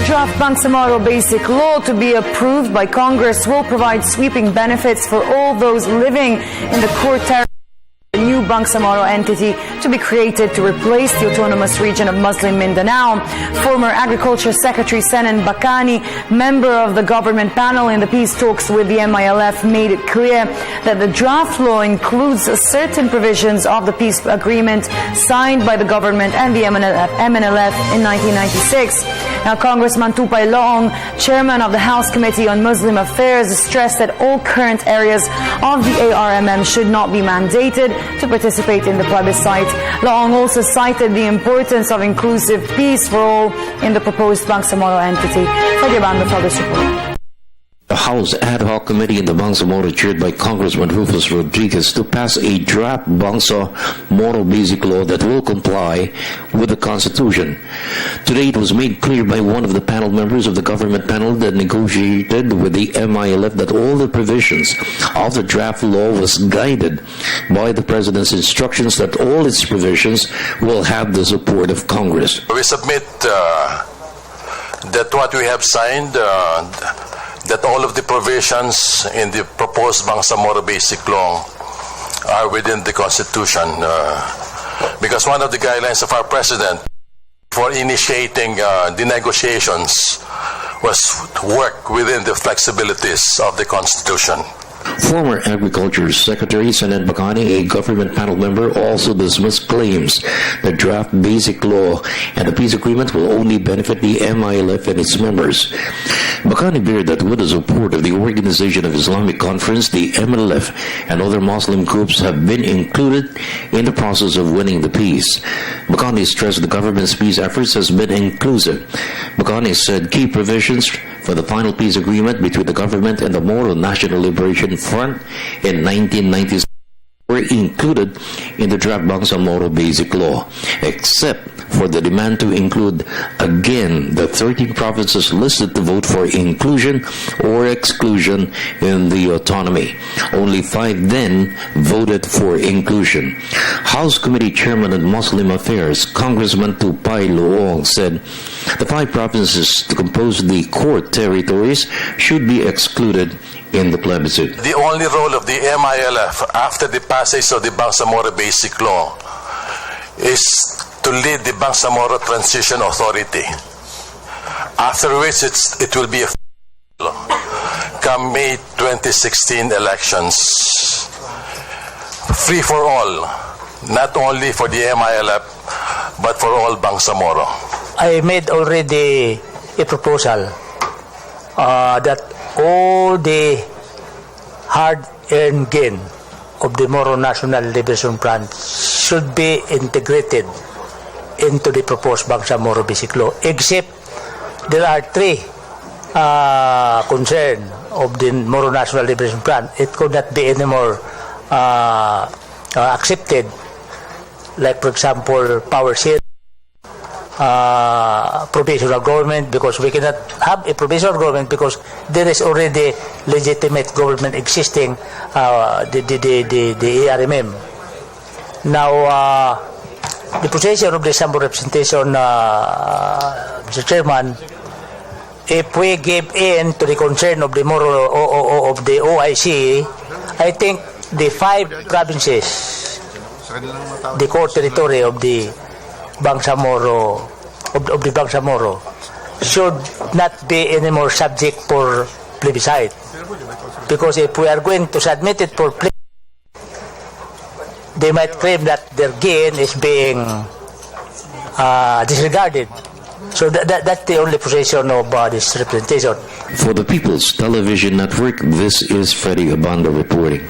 The draft Bangsamoro Basic Law to be approved by Congress will provide sweeping benefits for all those living in the core territory. A new Bangsamoro entity to be created to replace the autonomous region of Muslim Mindanao. Former Agriculture Secretary Senan Bacani, member of the government panel in the peace talks with the MILF, made it clear that the draft law includes certain provisions of the peace agreement signed by the government and the MNLF in 1996. Now, Congressman Tupay Loong, chairman of the House Committee on Muslim Affairs, stressed that all current areas of the ARMM should not be mandated to participate in the plebiscite. Loong also cited the importance of inclusive peace for all in the proposed Bangsamoro entity. Freddie Abando for this report. The House Ad Hoc Committee in the Bangsamoro, chaired by Congressman Rufus Rodriguez, to pass a draft Bangsamoro Basic Law that will comply with the Constitution. Today, it was made clear by one of the panel members of the government panel that negotiated with the MILF that all the provisions of the draft law was guided by the President's instructions that all its provisions will have the support of Congress. We submit that what we have signed, that all of the provisions in the proposed Bangsamoro Basic Law are within the Constitution, because one of the guidelines of our President for initiating the negotiations was work within the flexibilities of the Constitution. Former Agriculture Secretary Senan Bacani, a government panel member, also dismissed claims that draft basic law and the peace agreement will only benefit the MILF and its members. Bacani beared that with the support of the Organization of Islamic Conference, the MILF and other Muslim groups have been included in the process of winning the peace. Bacani stressed the government's peace efforts has been inclusive. Bacani said key provisions for the final peace agreement between the government and the Moro National Liberation Front in 1996 were included in the draft Bangsamoro Basic Law, except for the demand to include again the 13 provinces listed to vote for inclusion or exclusion in the autonomy. Only 5 then voted for inclusion. House Committee Chairman on Muslim Affairs, Congressman Tupay Loong, said the 5 provinces to compose the core territories should be excluded in the plebiscite. The only role of the MILF after the passage of the Bangsamoro Basic Law is to lead the Bangsamoro Transition Authority, after which it will be come May 2016 elections, free for all, not only for the MILF but for all Bangsamoro. I made already a proposal that all the hard-earned gain of the Moro National Liberation Front should be integrated into the proposed Bangsamoro Basic Law, except there are 3 concerns of the Moro National Liberation Front. It could not be anymore accepted, like, for example, power sharing, provisional government, because we cannot have a provisional government because there is already legitimate government existing, the ARMM. Now, the position of the Sambo representation, Mr. Chairman, if we give in to the concern of the Moro of the OIC, I think the 5 provinces, the core territory of the Bangsamoro, of the Bangsamoro, should not be anymore subject for plebiscite. Because if we are going to submit it for plebiscite, they might claim that their gain is being disregarded. So that's the only position of this representation. For the People's Television Network, this is Freddie Abando reporting.